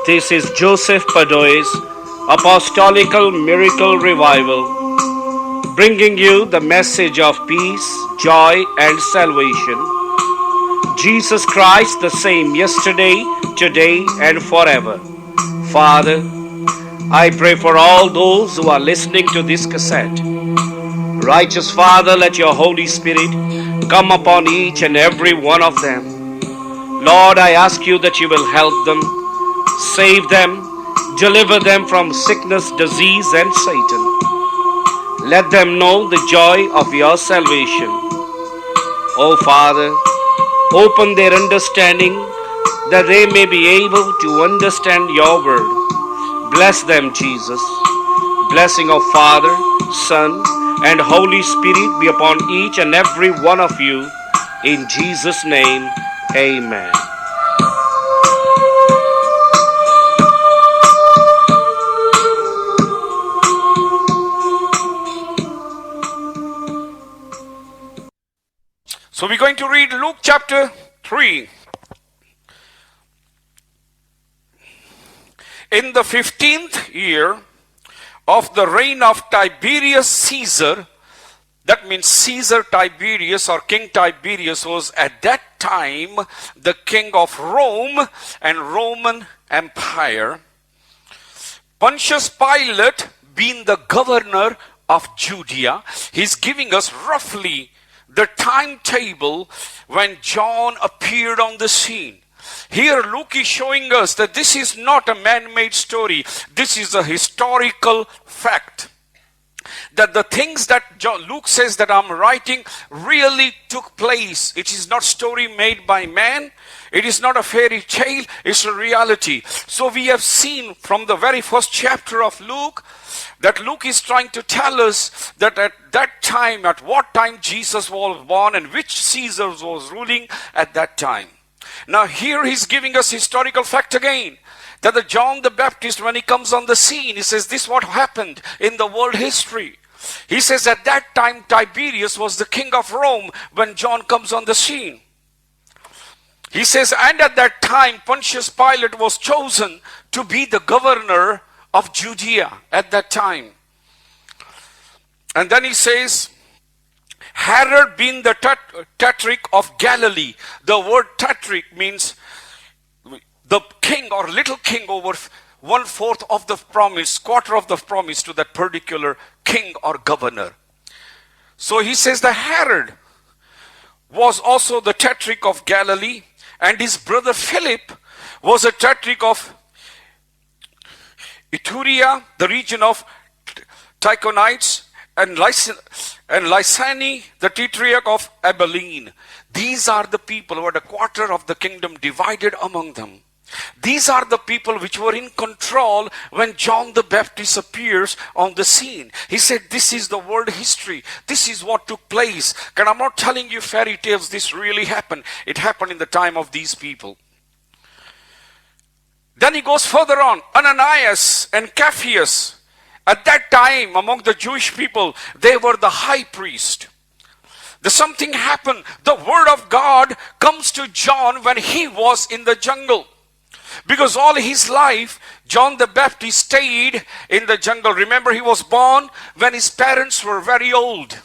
This is Joseph Padoy's Apostolical Miracle Revival, bringing you the message of peace, joy, and salvation. Jesus Christ, the same yesterday, today, and forever. Father, I pray for all those who are listening to this cassette. Righteous Father, let your Holy Spirit come upon each and every one of them. Lord, I ask you that you will help them, save them, deliver them from sickness, disease, and Satan. Let them know the joy of your salvation. Oh Father, open their understanding that they may be able to understand your word. Bless them, Jesus. Blessing of Father, Son, and Holy Spirit be upon each and every one of you. In Jesus' name, amen. So we're going to read Luke chapter 3. In the 15th year of the reign of Tiberius Caesar, that means Caesar Tiberius or King Tiberius was at that time the king of Rome and Roman Empire. Pontius Pilate being the governor of Judea, he's giving us roughly the timetable when John appeared on the scene. Here Luke is showing us that this is not a man-made story. This is a historical fact. That the things that Luke says that I'm writing really took place. It is not story made by man. It is not a fairy tale. It's a reality. So we have seen from the very first chapter of Luke that Luke is trying to tell us that at that time, at what time Jesus was born and which Caesar was ruling at that time. Now here he's giving us historical fact again. That the John the Baptist, when he comes on the scene, he says this is what happened in the world history. He says at that time Tiberius was the king of Rome when John comes on the scene. He says, and at that time Pontius Pilate was chosen to be the governor of Judea at that time. And then he says, Herod being the tetrarch of Galilee. The word tetrarch means the king or little king over 1/4 of the promise, quarter of the promise to that particular king or governor. So he says that Herod was also the tetrarch of Galilee, and his brother Philip was a tetrarch of Iturea, the region of Tychonites, and Lysani, the tetrarch of Abilene. These are the people who had a quarter of the kingdom divided among them. These are the people which were in control when John the Baptist appears on the scene. He said, this is the world history. This is what took place. And I'm not telling you fairy tales. This really happened. It happened in the time of these people. Then he goes further on. Ananias and Caiaphas, at that time among the Jewish people, they were the high priest. Something happened. The word of God comes to John when he was in the jungle. Because all his life, John the Baptist stayed in the jungle. Remember, he was born when his parents were very old.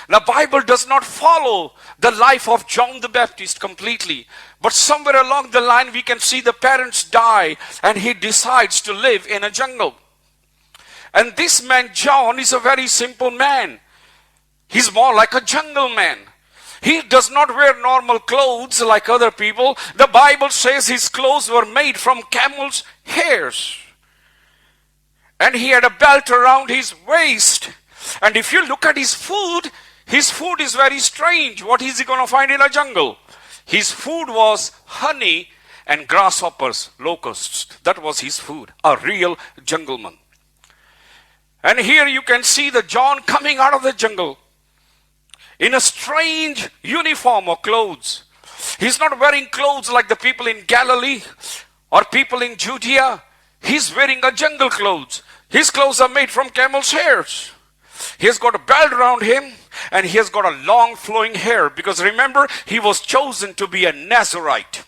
Now, Bible does not follow the life of John the Baptist completely. But somewhere along the line, we can see the parents die and he decides to live in a jungle. And this man, John, is a very simple man. He's more like a jungle man. He does not wear normal clothes like other people. The Bible says his clothes were made from camel's hairs. And he had a belt around his waist. And if you look at his food is very strange. What is he going to find in a jungle? His food was honey and grasshoppers, locusts. That was his food. A real jungleman. And here you can see the John coming out of the jungle in a strange uniform or clothes. He's not wearing clothes like the people in Galilee or people in Judea. He's wearing a jungle clothes. His clothes are made from camel's hairs. He's got a belt around him and he has got a long flowing hair, because remember, he was chosen to be a Nazarite.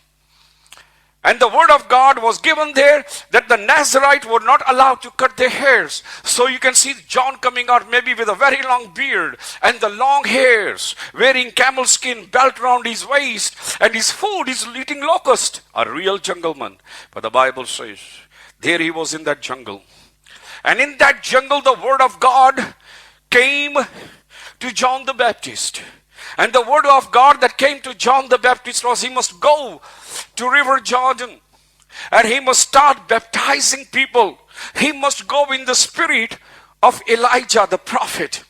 And the word of God was given there that the Nazarite were not allowed to cut their hairs. So you can see John coming out maybe with a very long beard and the long hairs, wearing camel skin belt around his waist, and his food is eating locust. A real jungleman. But the Bible says, there he was in that jungle. And in that jungle, the word of God came to John the Baptist. And the word of God that came to John the Baptist was he must go to River Jordan and he must start baptizing people. He must go in the spirit of Elijah the prophet.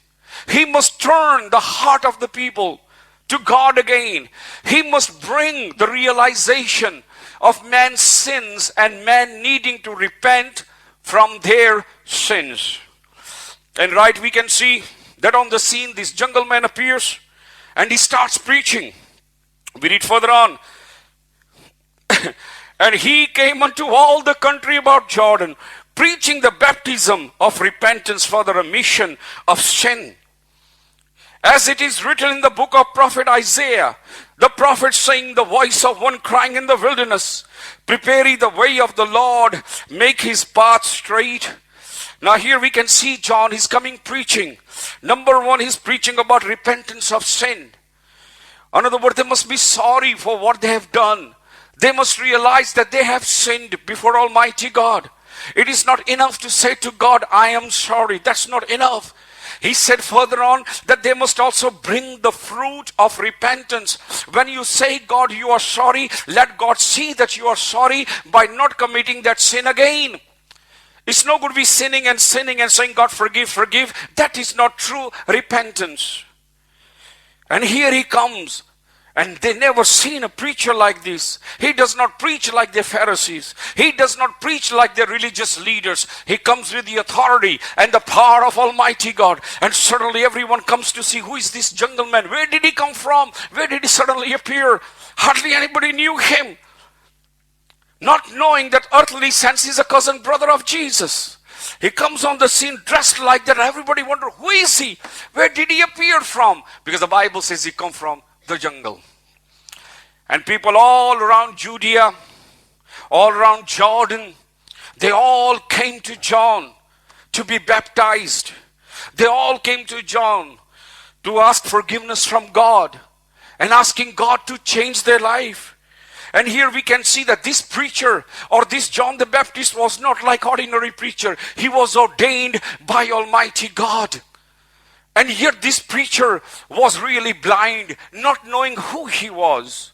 He must turn the heart of the people to God again. He must bring the realization of man's sins and man needing to repent from their sins. And right, we can see that on the scene this jungle man appears and he starts preaching. We read further on. And he came unto all the country about Jordan, preaching the baptism of repentance for the remission of sin. As it is written in the book of prophet Isaiah, the prophet saying, the voice of one crying in the wilderness, prepare ye the way of the Lord, make his path straight. Now here we can see John is coming preaching. Number one, he's preaching about repentance of sin. In other words, they must be sorry for what they have done. They must realize that they have sinned before Almighty God. It is not enough to say to God, I am sorry. That's not enough. He said further on that they must also bring the fruit of repentance. When you say, God, you are sorry, let God see that you are sorry by not committing that sin again. It's no good be sinning and saying, God, forgive, forgive. That is not true repentance. And here he comes. And they never seen a preacher like this. He does not preach like the Pharisees. He does not preach like the religious leaders. He comes with the authority and the power of Almighty God. And suddenly everyone comes to see, who is this jungle man? Where did he come from? Where did he suddenly appear? Hardly anybody knew him. Not knowing that earthly sense is a cousin brother of Jesus. He comes on the scene dressed like that. Everybody wonder, who is he? Where did he appear from? Because the Bible says he come from the jungle. And people all around Judea, all around Jordan, they all came to John to be baptized. They all came to John to ask forgiveness from God and asking God to change their life. And here we can see that this preacher or this John the Baptist was not like ordinary preacher. He was ordained by Almighty God. And yet this preacher was really blind, not knowing who he was.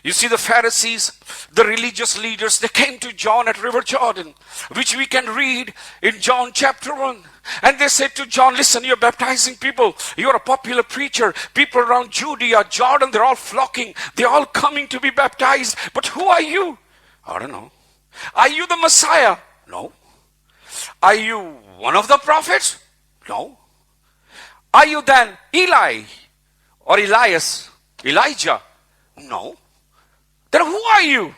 You see, the Pharisees, the religious leaders, they came to John at River Jordan, which we can read in John chapter 1. And they said to John, listen, you're baptizing people. You're a popular preacher. People around Judea, Jordan, they're all flocking. They're all coming to be baptized. But who are you? I don't know. Are you the Messiah? No. Are you one of the prophets? No. Are you then Eli or Elias, Elijah? No. Then who are you?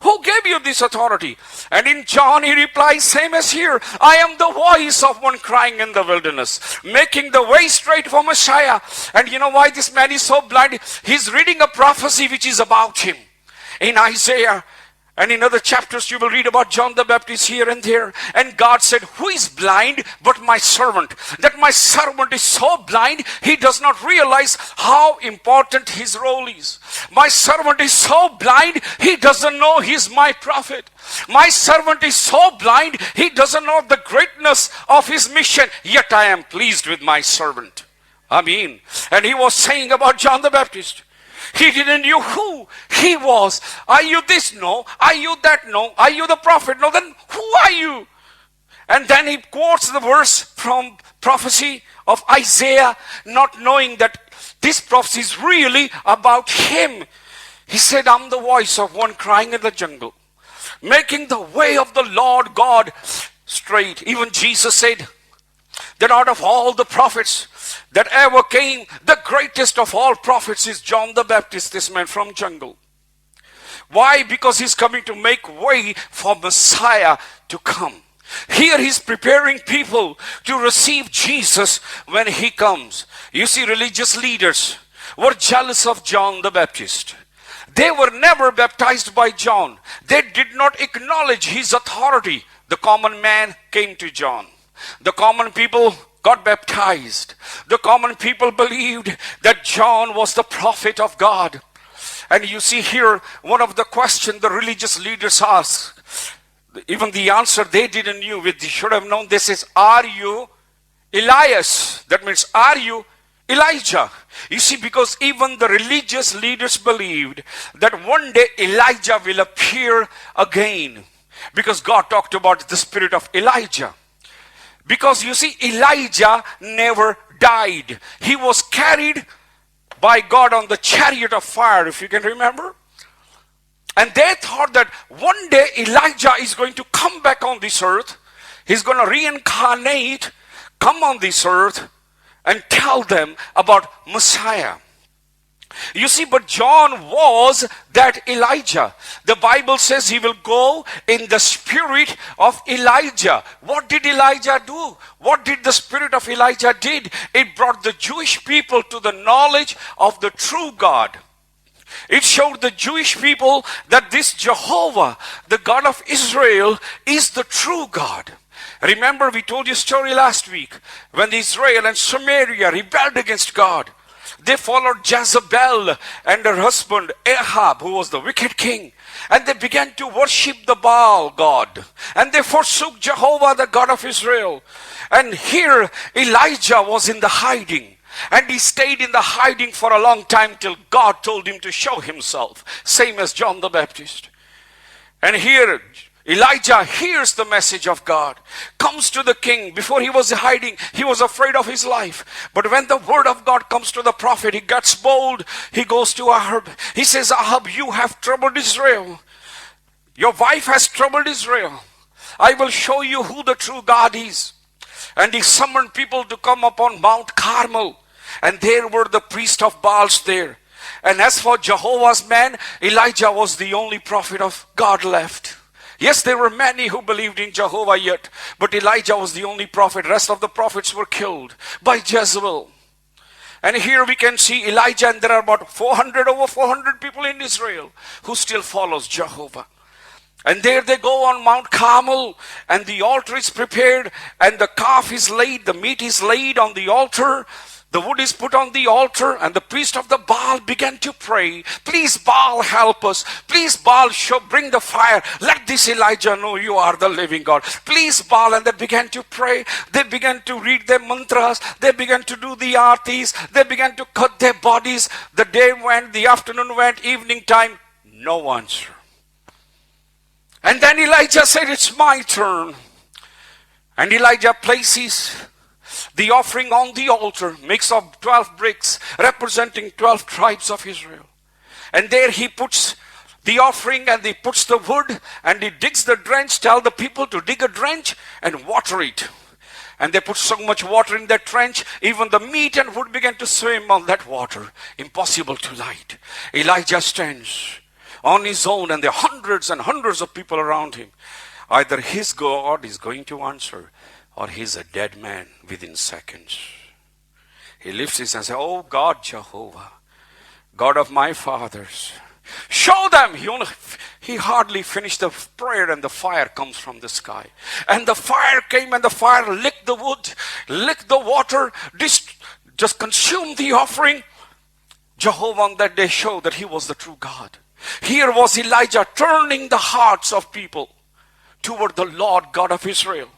Who gave you this authority? And in John he replies, same as here, I am the voice of one crying in the wilderness, making the way straight for Messiah. And you know why this man is so blind? He's reading a prophecy which is about him. In Isaiah and in other chapters you will read about John the Baptist here and there. And God said, who is blind but my servant? That my servant is so blind, he does not realize how important his role is. My servant is so blind, he doesn't know he's my prophet. My servant is so blind, he doesn't know the greatness of his mission. Yet I am pleased with my servant. Amen. And he was saying about John the Baptist. He didn't know who he was. Are you this? No. Are you that? No. Are you the prophet? No. Then who are you? And then he quotes the verse from prophecy of Isaiah, not knowing that this prophecy is really about him. He said, I'm the voice of one crying in the jungle, making the way of the Lord God straight. Even Jesus said that out of all the prophets that ever came, the greatest of all prophets is John the Baptist, this man from jungle. Why? Because he's coming to make way for Messiah to come. Here he's preparing people to receive Jesus when he comes. You see, religious leaders were jealous of John the Baptist. They were never baptized by John. They did not acknowledge his authority. The common man came to John. The common people got baptized. The common people believed that John was the prophet of God. And you see here, one of the questions the religious leaders asked, even the answer they didn't know, they should have known this is, are you Elias? That means, are you Elijah? You see, because even the religious leaders believed that one day Elijah will appear again. Because God talked about the spirit of Elijah. Because you see, Elijah never died. He was carried by God on the chariot of fire, if you can remember. And they thought that one day Elijah is going to come back on this earth. He's going to reincarnate, come on this earth, and tell them about Messiah. You see, but John was that Elijah. The Bible says he will go in the spirit of Elijah. What did Elijah do? What did the spirit of Elijah did? It brought the Jewish people to the knowledge of the true God. It showed the Jewish people that this Jehovah, the God of Israel, is the true God. Remember, we told you a story last week when Israel and Samaria rebelled against God. They followed Jezebel and her husband Ahab, who was the wicked king. And they began to worship the Baal God. And they forsook Jehovah, the God of Israel. And here Elijah was in the hiding. And he stayed in the hiding for a long time till God told him to show himself. Same as John the Baptist. And here Elijah hears the message of God, comes to the king. Before he was hiding, he was afraid of his life. But when the word of God comes to the prophet, he gets bold. He goes to Ahab. He says, Ahab, you have troubled Israel. Your wife has troubled Israel. I will show you who the true God is. And he summoned people to come upon Mount Carmel. And there were the priests of Baals there. And as for Jehovah's man, Elijah was the only prophet of God left. Yes, there were many who believed in Jehovah yet, but Elijah was the only prophet. Rest of the prophets were killed by Jezebel. And here we can see Elijah, and there are about over 400 people in Israel who still follows Jehovah. And there they go on Mount Carmel, and the altar is prepared, and the calf is laid, the meat is laid on the altar. The wood is put on the altar, and the priest of the Baal began to pray. Please, Baal, help us. Please, Baal, bring the fire. Let this Elijah know you are the living God. Please, Baal. And they began to pray. They began to read their mantras. They began to do the artis. They began to cut their bodies. The day went, the afternoon went, evening time. No answer. And then Elijah said, it's my turn. And Elijah places the offering on the altar, makes of 12 bricks representing 12 tribes of Israel. And there he puts the offering, and he puts the wood, and he digs the trench, tell the people to dig a trench and water it. And they put so much water in that trench, even the meat and wood began to swim on that water. Impossible to light. Elijah stands on his own, and there are hundreds and hundreds of people around him. Either his God is going to answer, or he's a dead man within seconds. He lifts his hands and says, oh God, Jehovah, God of my fathers, show them. He hardly finished the prayer, and the fire comes from the sky. And the fire came, and the fire licked the wood, licked the water, just consumed the offering. Jehovah on that day showed that he was the true God. Here was Elijah turning the hearts of people toward the Lord God of Israel.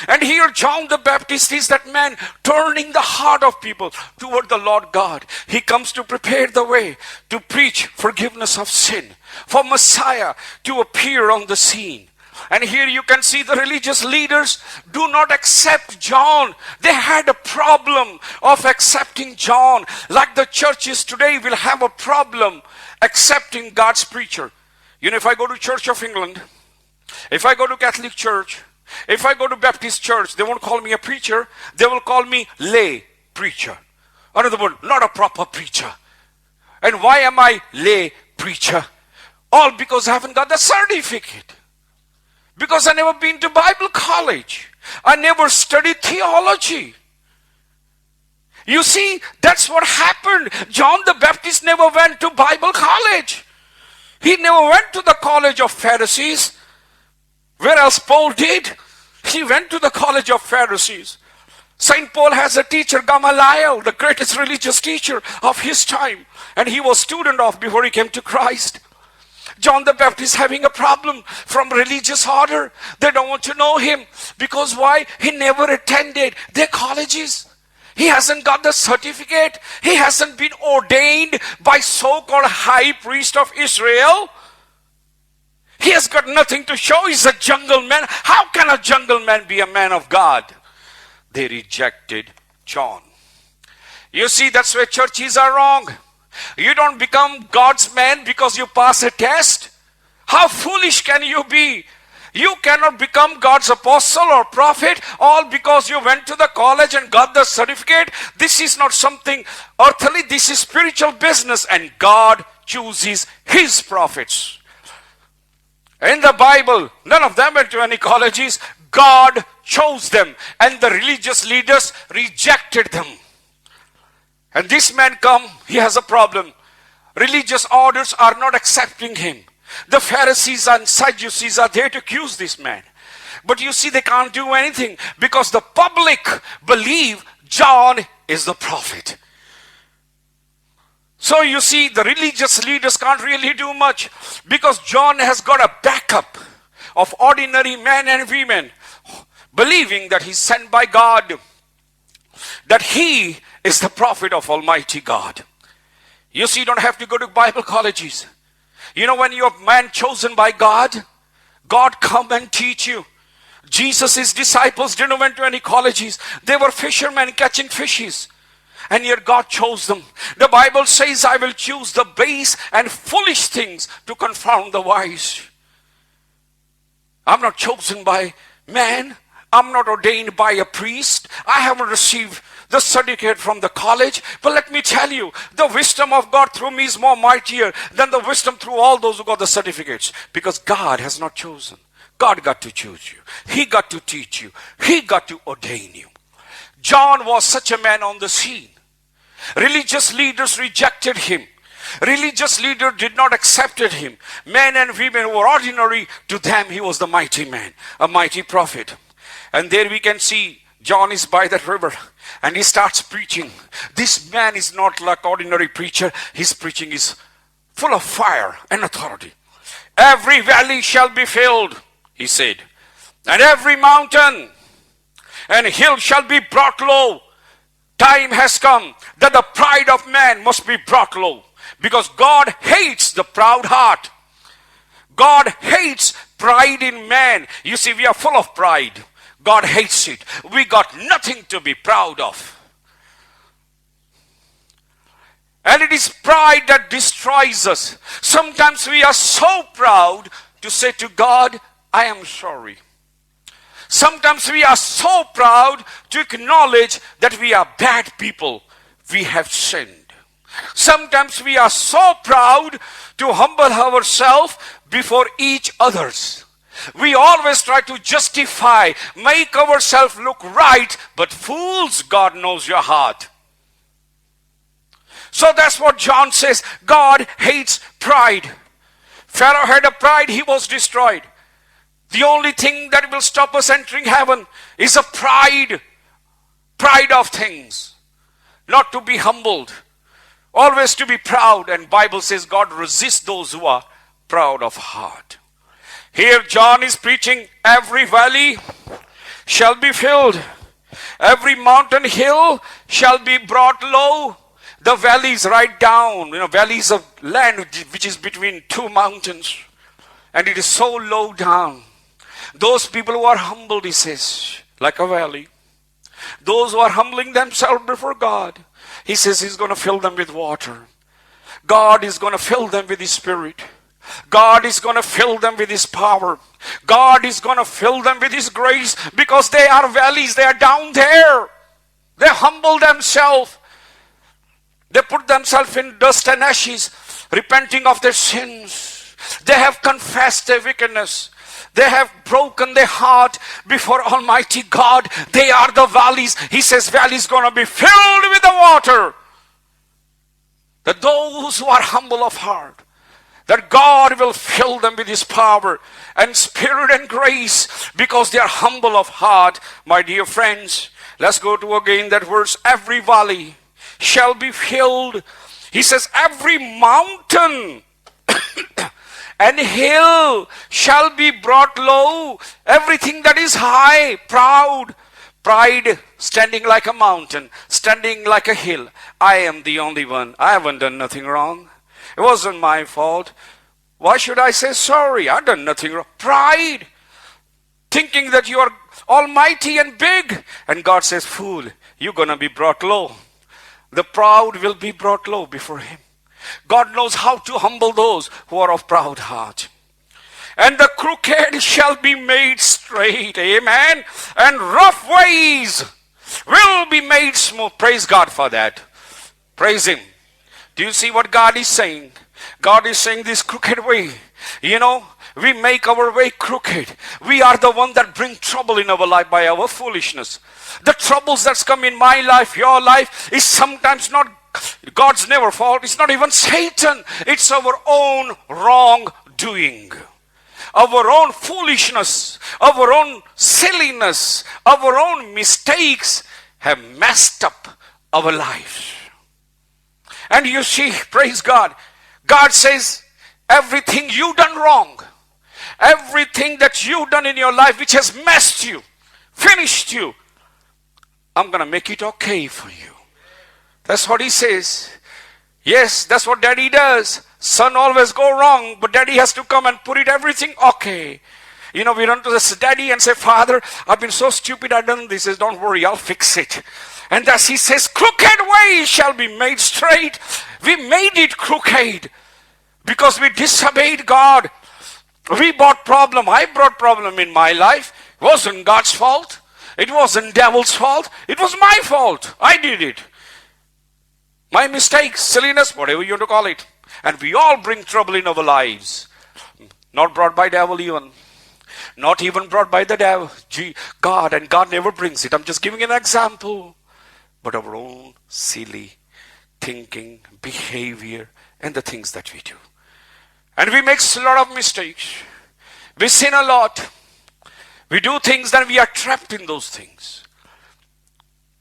And here John the Baptist is that man turning the heart of people toward the Lord God. He comes to prepare the way, to preach forgiveness of sin, for Messiah to appear on the scene. And here you can see the religious leaders do not accept John. They had a problem of accepting John. Like the churches today will have a problem accepting God's preacher. You know, if I go to Church of England, if I go to Catholic Church, if I go to Baptist church, they won't call me a preacher. They will call me lay preacher. In other words, not a proper preacher. And why am I lay preacher? All because I haven't got the certificate. Because I never been to Bible college. I never studied theology. You see, that's what happened. John the Baptist never went to Bible college. He never went to the college of Pharisees, whereas Paul did. He went to the college of Pharisees. St. Paul has a teacher, Gamaliel, the greatest religious teacher of his time. And he was student of before he came to Christ. John the Baptist having a problem from religious order. They don't want to know him. Because why? He never attended their colleges. He hasn't got the certificate. He hasn't been ordained by so-called high priest of Israel. He has got nothing to show. He's a jungle man. How can a jungle man be a man of God? They rejected John. You see, that's where churches are wrong. You don't become God's man because you pass a test. How foolish can you be? You cannot become God's apostle or prophet all because you went to the college and got the certificate. This is not something earthly. This is spiritual business, and God chooses his prophets. In the Bible, none of them went to any colleges. God chose them, and the religious leaders rejected them. And this man come, he has a problem. Religious orders are not accepting him. The Pharisees and Sadducees are there to accuse this man. But you see, they can't do anything because the public believe John is the prophet. So you see, the religious leaders can't really do much because John has got a backup of ordinary men and women believing that he's sent by God, that he is the prophet of Almighty God. You see, you don't have to go to Bible colleges. You know, when you're a man chosen by God, God come and teach you. Jesus' disciples didn't went to any colleges. They were fishermen catching fishes. And yet God chose them. The Bible says, I will choose the base and foolish things to confound the wise. I'm not chosen by man. I'm not ordained by a priest. I haven't received the certificate from the college. But let me tell you, the wisdom of God through me is more mightier than the wisdom through all those who got the certificates. Because God has not chosen. God got to choose you. He got to teach you. He got to ordain you. John was such a man on the scene. Religious leaders rejected him. Religious leaders did not accept him. Men and women who were ordinary, to them he was the mighty man, a mighty prophet. And there we can see John is by that river and he starts preaching. This man is not like ordinary preacher. His preaching is full of fire and authority. Every valley shall be filled, he said, and every mountain and hill shall be brought low. Time has come that the pride of man must be brought low, because God hates the proud heart. God hates pride in man. You see, we are full of pride. God hates it. We got nothing to be proud of. And it is pride that destroys us. Sometimes we are so proud to say to God, I am sorry. Sometimes we are so proud to acknowledge that we are bad people. We have sinned. Sometimes we are so proud to humble ourselves before each others. We always try to justify, make ourselves look right, but fools, God knows your heart. So that's what John says. God hates pride. Pharaoh had a pride, he was destroyed. The only thing that will stop us entering heaven is a pride of things. Not to be humbled, always to be proud. And Bible says God resists those who are proud of heart. Here John is preaching, every valley shall be filled. Every mountain hill shall be brought low. The valleys right down, valleys of land which is between two mountains. And it is so low down. Those people who are humbled, he says, like a valley. Those who are humbling themselves before God, he says he's going to fill them with water. God is going to fill them with his spirit. God is going to fill them with his power. God is going to fill them with his grace, because they are valleys. They are down there. They humble themselves. They put themselves in dust and ashes, repenting of their sins. They have confessed their wickedness. They have broken their heart before Almighty God. They are the valleys. He says valleys going to be filled with the water. That those who are humble of heart, that God will fill them with His power and Spirit and grace because they are humble of heart. My dear friends, let's go to again that verse. Every valley shall be filled. He says every mountain and hill shall be brought low. Everything that is high, proud, pride, standing like a mountain, standing like a hill. I am the only one. I haven't done nothing wrong. It wasn't my fault. Why should I say sorry? I've done nothing wrong. Pride, thinking that you are almighty and big. And God says, fool, you're going to be brought low. The proud will be brought low before Him. God knows how to humble those who are of proud heart. And the crooked shall be made straight. Amen. And rough ways will be made smooth. Praise God for that. Praise Him. Do you see what God is saying? God is saying this crooked way. You know, we make our way crooked. We are the one that bring trouble in our life by our foolishness. The troubles that's come in my life, your life, is sometimes not God's never fault. It's not even Satan. It's our own wrongdoing. Our own foolishness, our own silliness, our own mistakes have messed up our lives. And you see, praise God, God says, everything you done wrong, everything that you done in your life which has messed you, finished you, I'm going to make it okay for you. That's what He says. Yes, that's what Daddy does. Son always go wrong, but Daddy has to come and put it everything okay. You know, we run to this Daddy and say, Father, I've been so stupid, I've done this. He says, don't worry, I'll fix it. And thus He says, crooked ways shall be made straight. We made it crooked because we disobeyed God. We brought problem. I brought problem in my life. It wasn't God's fault. It wasn't devil's fault. It was my fault. I did it. My mistakes, silliness, whatever you want to call it. And we all bring trouble in our lives. Not brought by devil even. Not even brought by the devil. God, and God never brings it. I'm just giving an example. But our own silly thinking, behavior, and the things that we do. And we make a lot of mistakes. We sin a lot. We do things and we are trapped in those things.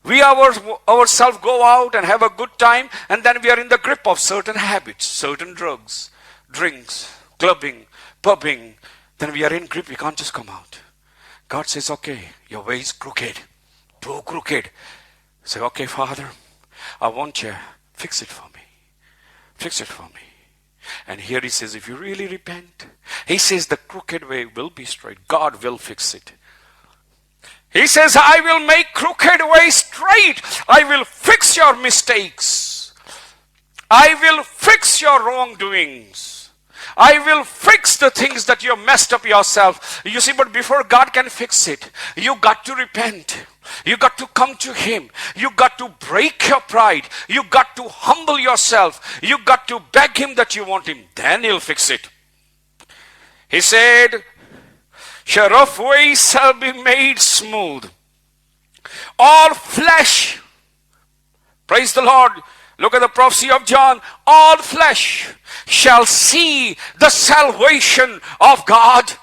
We ourselves go out and have a good time, and then we are in the grip of certain habits, certain drugs, drinks, clubbing, pubbing. Then we are in grip, we can't just come out. God says, okay, your way is crooked, too crooked. Say, okay, Father, I want you, fix it for me. Fix it for me. And here He says, if you really repent, He says the crooked way will be straight. God will fix it. He says, I will make crooked way straight. I will fix your mistakes. I will fix your wrongdoings. I will fix the things that you have messed up yourself. You see, but before God can fix it, you got to repent. You got to come to Him. You got to break your pride. You got to humble yourself. You got to beg Him that you want Him. Then He'll fix it. He said, your rough ways shall be made smooth. All flesh, praise the Lord. Look at the prophecy of John. All flesh shall see the salvation of God.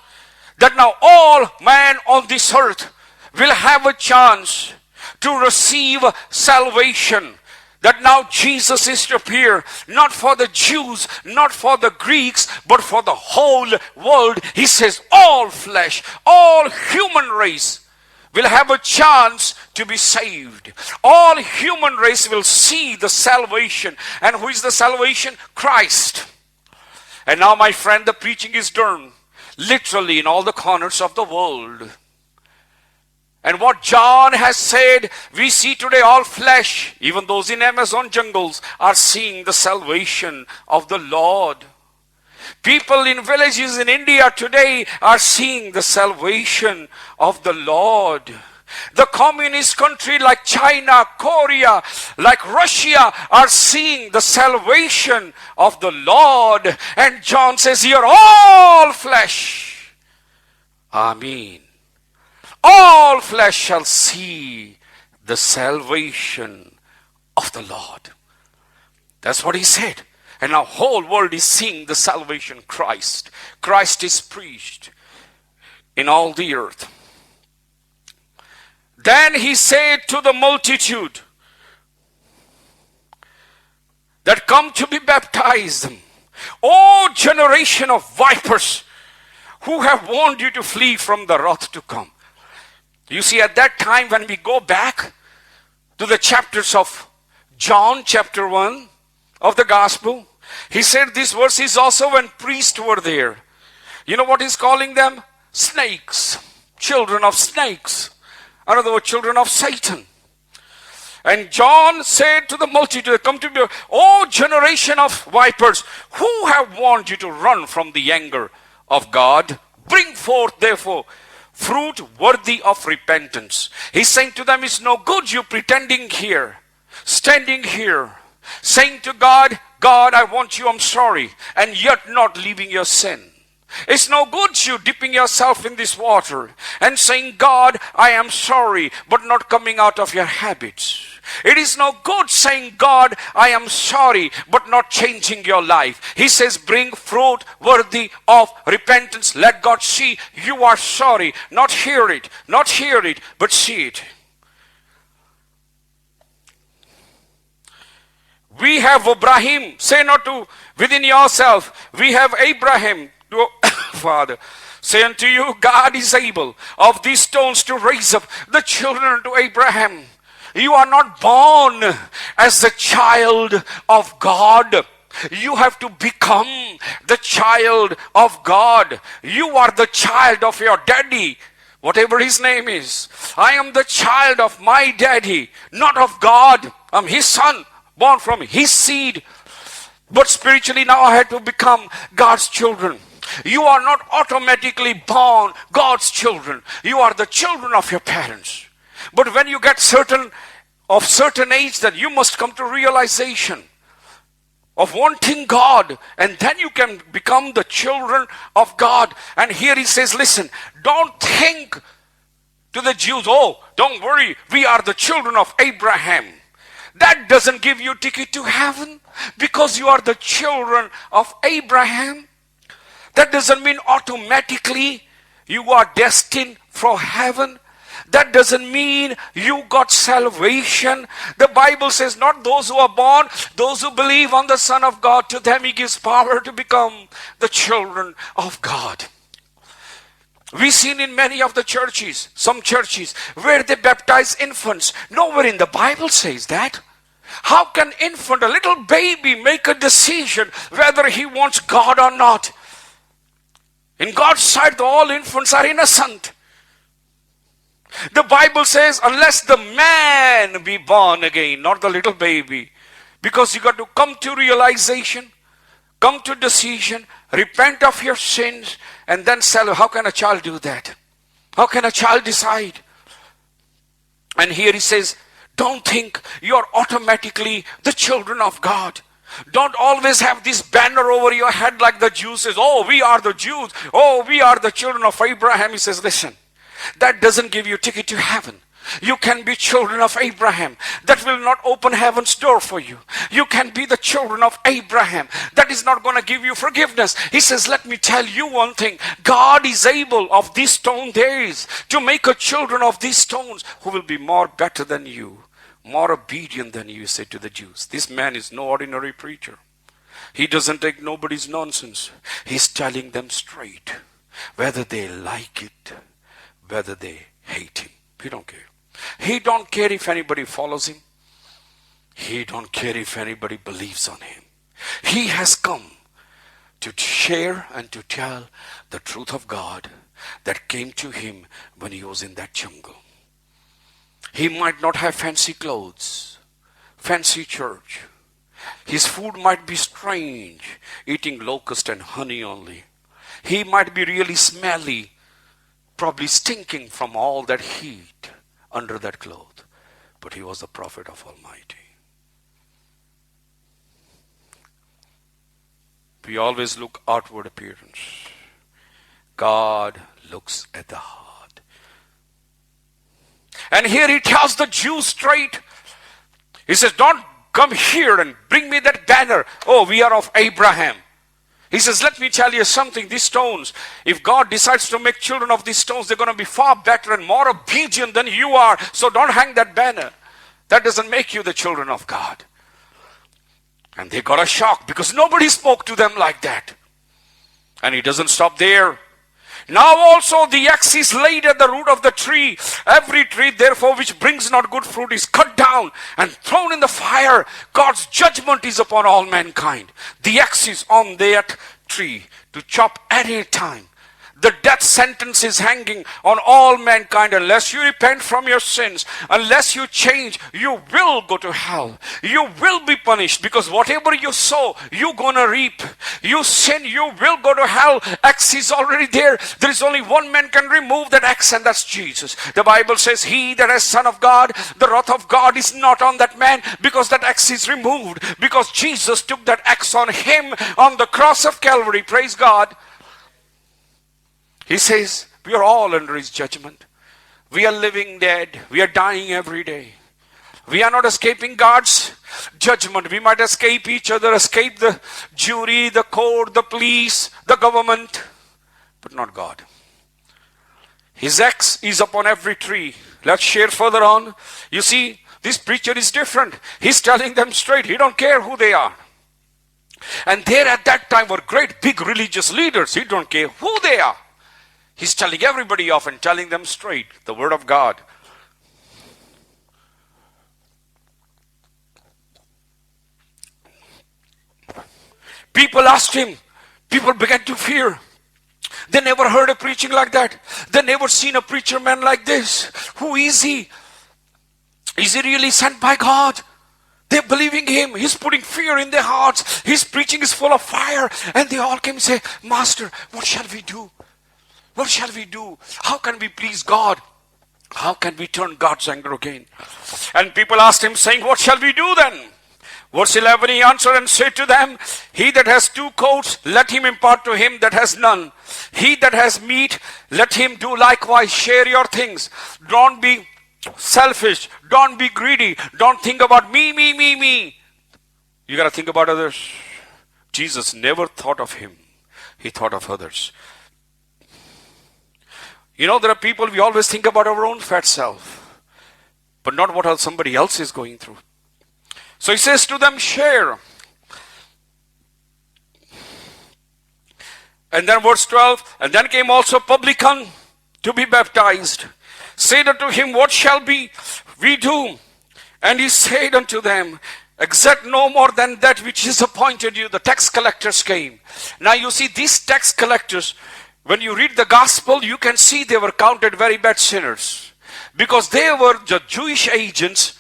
That now all man on this earth will have a chance to receive salvation. That now Jesus is to appear, not for the Jews, not for the Greeks, but for the whole world. He says all flesh, all human race will have a chance to be saved. All human race will see the salvation. And who is the salvation? Christ. And now, my friend, the preaching is done literally in all the corners of the world. And what John has said, we see today all flesh, even those in Amazon jungles, are seeing the salvation of the Lord. People in villages in India today are seeing the salvation of the Lord. The communist country like China, Korea, like Russia are seeing the salvation of the Lord. And John says here, all flesh. Amen. All flesh shall see the salvation of the Lord. That's what he said. And now whole world is seeing the salvation Christ. Christ is preached in all the earth. Then he said to the multitude that come to be baptized, O generation of vipers, who have warned you to flee from the wrath to come. You see, at that time when we go back to the chapters of John chapter 1 of the gospel, he said these verses also when priests were there. You know what he's calling them? Snakes. Children of snakes. Another word, children of Satan. And John said to the multitude, come to me, O generation of vipers, who have warned you to run from the anger of God? Bring forth therefore fruit worthy of repentance. He's saying to them, it's no good you pretending here, standing here, saying to God, God, I want you, I'm sorry, and yet not leaving your sin. It's no good you dipping yourself in this water and saying, God, I am sorry, but not coming out of your habits. It is no good saying, God, I am sorry, but not changing your life. He says, bring fruit worthy of repentance. Let God see you are sorry. Not hear it, but see it. We have Abraham. Say not to within yourself, we have Abraham. Father, say unto you, God is able of these stones to raise up the children to Abraham. You are not born as the child of God. You have to become the child of God. You are the child of your daddy, whatever his name is. I am the child of my daddy, not of God. I'm his son, born from his seed. But spiritually now I had to become God's children. You are not automatically born God's children. You are the children of your parents. But when you get certain age, that you must come to realization of wanting God, and then you can become the children of God. And here he says, listen, don't think to the Jews, oh, don't worry, we are the children of Abraham. That doesn't give you ticket to heaven because you are the children of Abraham. That doesn't mean automatically you are destined for heaven. That doesn't mean you got salvation. The Bible says not those who are born, those who believe on the Son of God, to them he gives power to become the children of God. We've seen in many of the churches, some churches, where they baptize infants. Nowhere in the Bible says that. How can infant, a little baby, make a decision whether he wants God or not? In God's sight, all infants are innocent. The Bible says, unless the man be born again, not the little baby. Because you got to come to realization, come to decision, repent of your sins, and then sell. How can a child do that? How can a child decide? And here he says, don't think you're automatically the children of God. Don't always have this banner over your head like the Jews says, oh, we are the Jews. Oh, we are the children of Abraham. He says, listen, that doesn't give you a ticket to heaven. You can be children of Abraham. That will not open heaven's door for you. You can be the children of Abraham. That is not going to give you forgiveness. He says, let me tell you one thing. God is able of these stone days to make a children of these stones who will be more better than you, more obedient than you, say to the Jews. This man is no ordinary preacher. He doesn't take nobody's nonsense. He's telling them straight, whether they like it, whether they hate him. He don't care. He don't care if anybody follows him. He don't care if anybody believes on him. He has come to share and to tell the truth of God that came to him when he was in that jungle. He might not have fancy clothes, fancy church. His food might be strange, eating locust and honey only. He might be really smelly, probably stinking from all that heat under that cloth. But he was the prophet of Almighty. We always look outward appearance. God looks at the heart. And here he tells the Jews straight. He says, don't come here and bring me that banner. Oh, we are of Abraham. He says, let me tell you something. These stones, if God decides to make children of these stones, they're going to be far better and more obedient than you are. So don't hang that banner. That doesn't make you the children of God. And they got a shock because nobody spoke to them like that. And he doesn't stop there. Now also the axe is laid at the root of the tree. Every tree therefore which brings not good fruit is cut down and thrown in the fire. God's judgment is upon all mankind. The axe is on that tree to chop any time. The death sentence is hanging on all mankind. Unless you repent from your sins, unless you change, you will go to hell. You will be punished because whatever you sow, you're gonna reap. You sin, you will go to hell. Axe is already there. There is only one man can remove that axe, and that's Jesus. The Bible says, he that is son of God, the wrath of God is not on that man, because that axe is removed. Because Jesus took that axe on him on the cross of Calvary. Praise God. He says, we are all under his judgment. We are living dead. We are dying every day. We are not escaping God's judgment. We might escape each other, escape the jury, the court, the police, the government, but not God. His axe is upon every tree. Let's share further on. You see, this preacher is different. He's telling them straight. He don't care who they are. And there at that time were great big religious leaders. He don't care who they are. He's telling everybody off and telling them straight the word of God. People asked him. People began to fear. They never heard a preaching like that. They never seen a preacher man like this. Who is he? Is he really sent by God? They're believing him. He's putting fear in their hearts. His preaching is full of fire. And they all came and say, Master, what shall we do? What shall we do? How can we please God? How can we turn God's anger again? And people asked him, saying, what shall we do then? Verse 11, he answered and said to them, he that has 2 coats, let him impart to him that has none. He that has meat, let him do likewise. Share your things. Don't be selfish. Don't be greedy. Don't think about me. You got to think about others. Jesus never thought of him. He thought of others. You know, there are people, we always think about our own fat self, but not what somebody else is going through. So he says to them, share. And then verse 12, and then came also publican to be baptized. Said unto him, what shall we do? And he said unto them, exact no more than that which is appointed you. The tax collectors came. Now you see, these tax collectors, when you read the gospel, you can see they were counted very bad sinners. Because they were the Jewish agents.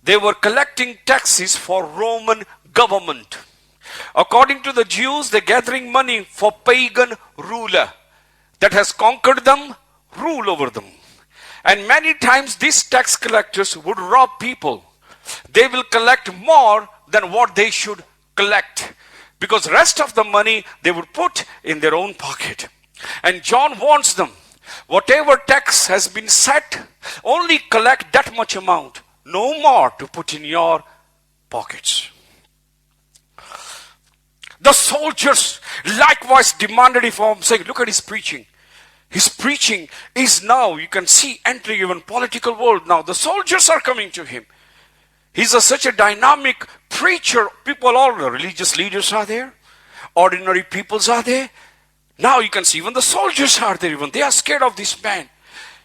They were collecting taxes for Roman government. According to the Jews, they're gathering money for pagan ruler that has conquered them, rule over them. And many times these tax collectors would rob people. They will collect more than what they should collect. Because rest of the money they would put in their own pocket. And John warns them, whatever tax has been set, only collect that much amount, no more to put in your pockets. The soldiers likewise demanded it from him, saying, look at his preaching. His preaching is now, you can see, entering even political world now. The soldiers are coming to him. He's such a dynamic preacher. People, all the religious leaders are there. Ordinary peoples are there. Now you can see even the soldiers are there. Even they are scared of this man.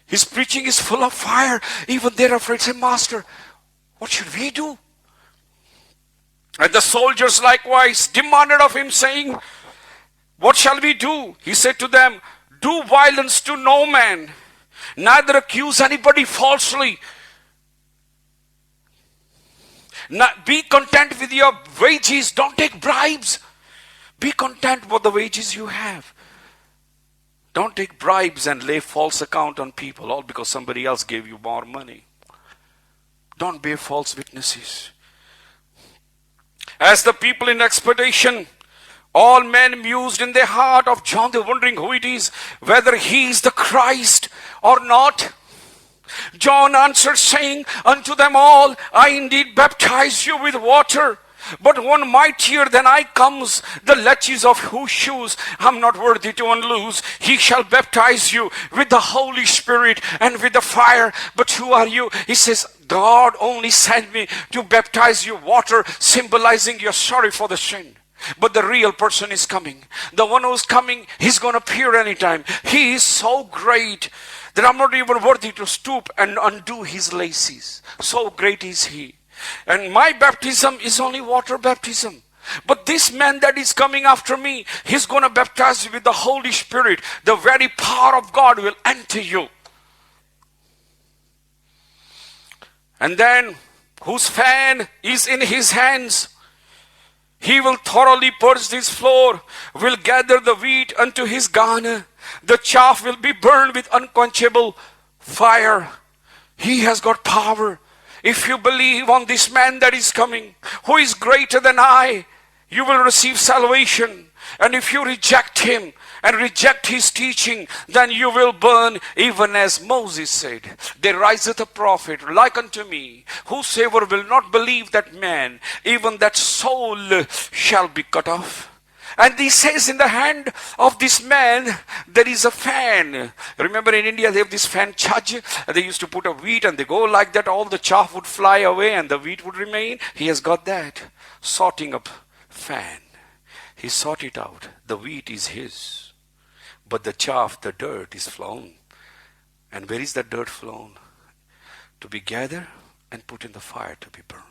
His preaching is full of fire. Even they're afraid. Say, Master, what should we do? And the soldiers likewise demanded of him, saying, what shall we do? He said to them, do violence to no man, neither accuse anybody falsely. Be content with your wages. Don't take bribes. Be content with the wages you have. Don't take bribes and lay false account on people, all because somebody else gave you more money. Don't bear false witnesses. As the people in expectation, all men mused in their heart of John. They're wondering who it is, whether he is the Christ or not. John answered, saying unto them all, I indeed baptize you with water. But one mightier than I comes, the latches of whose shoes I'm not worthy to unloose. He shall baptize you with the Holy Spirit and with the fire. But who are you? He says, God only sent me to baptize you water, symbolizing you're sorry for the sin. But the real person is coming. The one who's coming, he's going to appear anytime. He is so great that I'm not even worthy to stoop and undo his laces. So great is he. And my baptism is only water baptism. But this man that is coming after me, he's going to baptize you with the Holy Spirit. The very power of God will enter you. And then, whose fan is in his hands, he will thoroughly purge his floor, will gather the wheat unto his garner. The chaff will be burned with unquenchable fire. He has got power. If you believe on this man that is coming, who is greater than I, you will receive salvation. And if you reject him and reject his teaching, then you will burn, even as Moses said, there riseth a prophet like unto me, whosoever will not believe that man, even that soul shall be cut off. And he says, in the hand of this man, there is a fan. Remember in India, they have this fan chaj. They used to put a wheat and they go like that. All the chaff would fly away and the wheat would remain. He has got that. Sorting up fan. He sought it out. The wheat is his. But the chaff, the dirt is flown. And where is that dirt flown? To be gathered and put in the fire to be burned.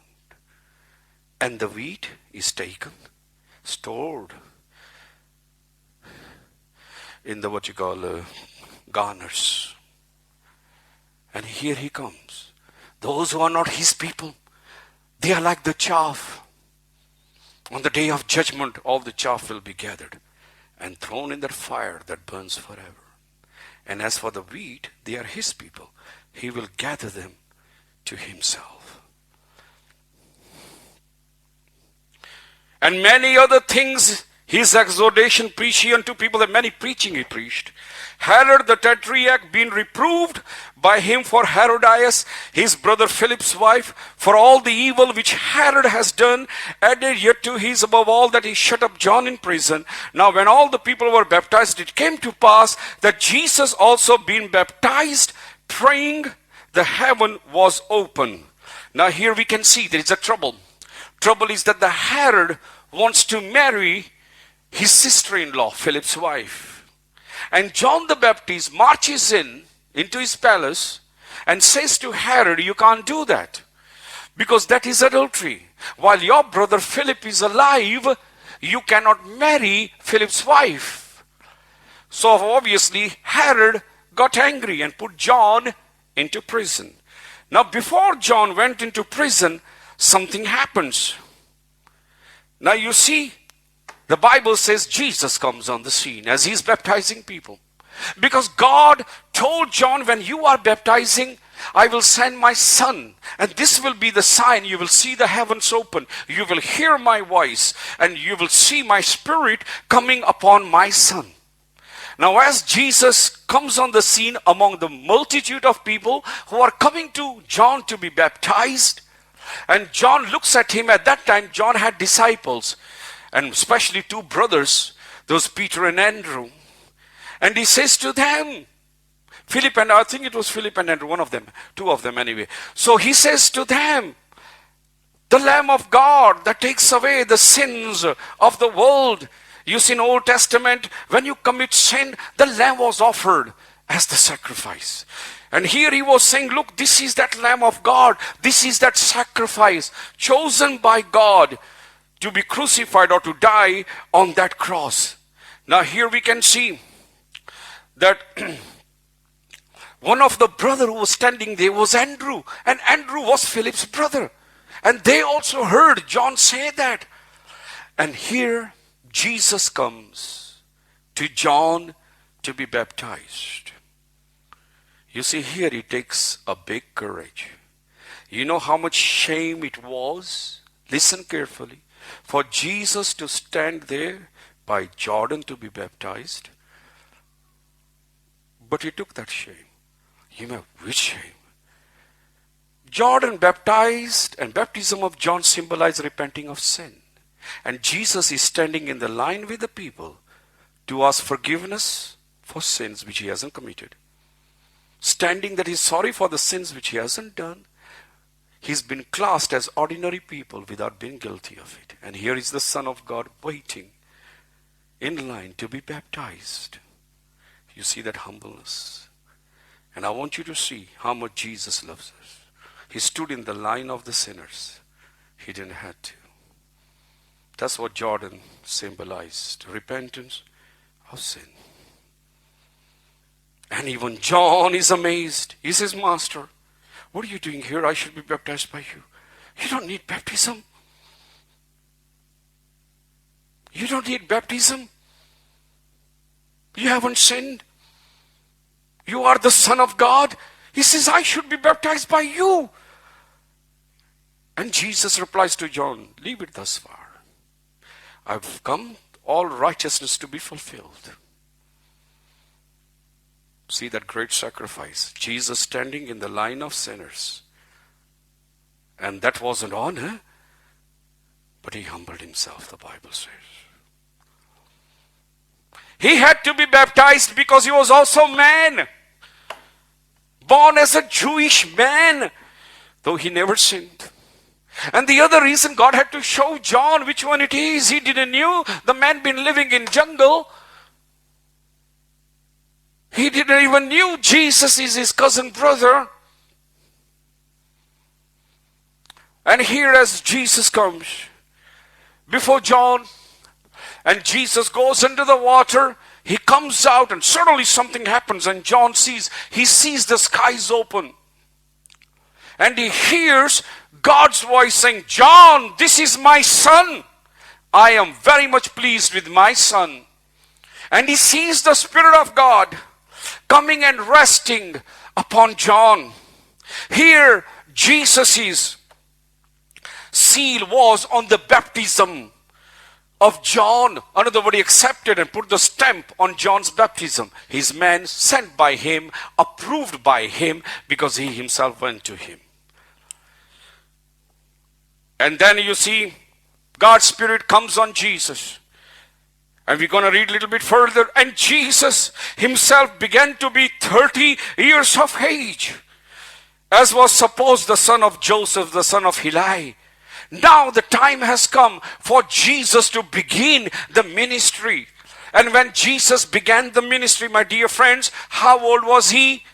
And the wheat is taken, stored in the what you call garners. And here he comes. Those who are not his people, they are like the chaff. On the day of judgment, all the chaff will be gathered and thrown in that fire that burns forever. And as for the wheat, they are his people. He will gather them to himself. And many other things his exhortation preached he unto people, that many preaching he preached. Herod the Tetrarch being reproved by him for Herodias, his brother Philip's wife, for all the evil which Herod has done, added yet to his above all that he shut up John in prison. Now when all the people were baptized, it came to pass that Jesus also being baptized, praying, the heaven was open. Now here we can see there is a trouble. Trouble is that the Herod wants to marry his sister-in-law, Philip's wife. And John the Baptist marches into his palace and says to Herod, you can't do that because that is adultery. While your brother Philip is alive, you cannot marry Philip's wife. So obviously Herod got angry and put John into prison. Now before John went into prison, something happens. Now you see, the Bible says Jesus comes on the scene as he's baptizing people. Because God told John, when you are baptizing, I will send my son. And this will be the sign. You will see the heavens open. You will hear my voice. And you will see my spirit coming upon my son. Now as Jesus comes on the scene among the multitude of people who are coming to John to be baptized, and John looks at him. At that time, John had disciples, and especially two brothers, those Peter and Andrew. And he says to them, Philip and I think it was Philip and Andrew, one of them, two of them anyway. So he says to them, the Lamb of God that takes away the sins of the world. You see in Old Testament, when you commit sin, the Lamb was offered as the sacrifice. And here he was saying, look, this is that Lamb of God. This is that sacrifice chosen by God to be crucified or to die on that cross. Now here we can see that one of the brother who was standing there was Andrew. And Andrew was Philip's brother. And they also heard John say that. And here Jesus comes to John to be baptized. You see, here it takes a big courage. You know how much shame it was? Listen carefully. For Jesus to stand there by Jordan to be baptized. But he took that shame. You know, which shame? Jordan baptized, and baptism of John symbolized repenting of sin. And Jesus is standing in the line with the people to ask forgiveness for sins which he hasn't committed. Standing that he's sorry for the sins which he hasn't done. He's been classed as ordinary people without being guilty of it. And here is the Son of God waiting in line to be baptized. You see that humbleness. And I want you to see how much Jesus loves us. He stood in the line of the sinners. He didn't have to. That's what Jordan symbolized. Repentance of sin. And even John is amazed. He says, Master, what are you doing here? I should be baptized by you. You don't need baptism. You don't need baptism. You haven't sinned. You are the Son of God. He says, I should be baptized by you. And Jesus replies to John, leave it thus far. I've come all righteousness to be fulfilled. See that great sacrifice. Jesus standing in the line of sinners. And that was an honor. But he humbled himself, the Bible says. He had to be baptized because he was also man. Born as a Jewish man. Though he never sinned. And the other reason God had to show John which one it is. He didn't know. The man been living in jungle. He didn't even knew Jesus is his cousin brother. And here as Jesus comes before John, and Jesus goes into the water, he comes out and suddenly something happens and John sees the skies open. And he hears God's voice saying, John, this is my son. I am very much pleased with my son. And he sees the Spirit of God coming and resting upon John. Here, Jesus' seal was on the baptism of John. Another word, he accepted and put the stamp on John's baptism. His man sent by him, approved by him, because he himself went to him. And then you see, God's Spirit comes on Jesus. And we're going to read a little bit further. And Jesus himself began to be 30 years of age, as was supposed the son of Joseph, the son of Heli. Now the time has come for Jesus to begin the ministry. And when Jesus began the ministry, my dear friends, how old was he?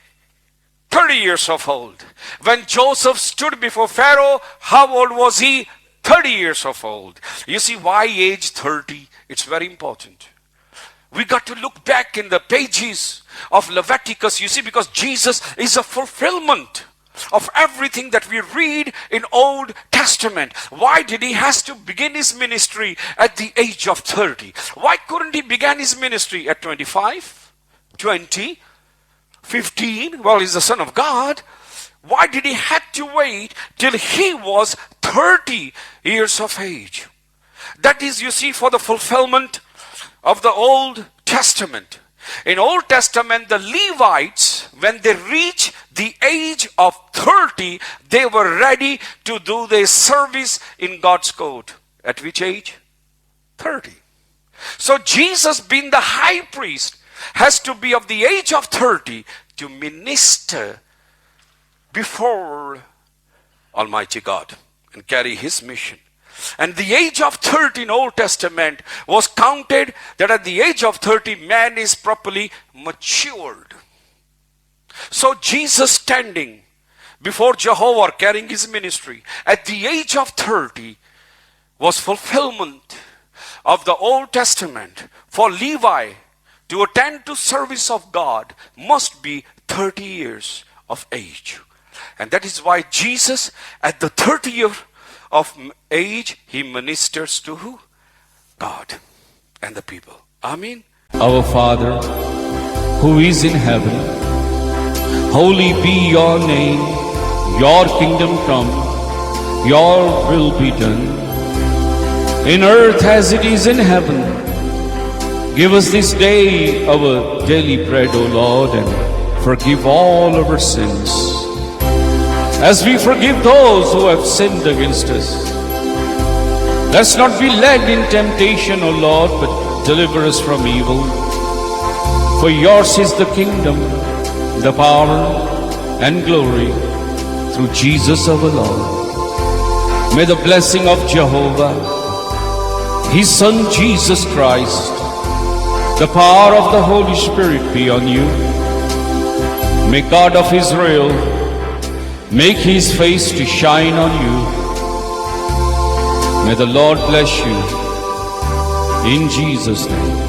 30 years of old. When Joseph stood before Pharaoh, how old was he? 30 years of old. You see, why age 30? It's very important. We got to look back in the pages of Leviticus, you see, because Jesus is a fulfillment of everything that we read in Old Testament. Why did he has to begin his ministry at the age of 30? Why couldn't he begin his ministry at 25, 20, 15? Well, he's the Son of God. Why did he have to wait till he was 30 years of age? That is, you see, for the fulfillment of the Old Testament. In Old Testament, the Levites, when they reach the age of 30, they were ready to do their service in God's court. At which age? 30. So Jesus, being the high priest, has to be of the age of 30 to minister before Almighty God and carry his mission. And the age of 30 in Old Testament was counted that at the age of 30 man is properly matured. So Jesus standing before Jehovah carrying his ministry at the age of 30 was fulfillment of the Old Testament. For Levi to attend to service of God must be 30 years of age. And that is why Jesus at the 30 year of age, he ministers to who? God and the people. Amen. Our Father, who is in heaven, holy be your name. Your kingdom come, your will be done, in earth as it is in heaven. Give us this day our daily bread, O Lord, and forgive all our sins, as we forgive those who have sinned against us. Let's not be led in temptation, O Lord, but deliver us from evil. For yours is the kingdom, the power, and glory through Jesus our Lord. May the blessing of Jehovah, His Son Jesus Christ, the power of the Holy Spirit be on you. May God of Israel make His face to shine on you. May the Lord bless you in Jesus' name.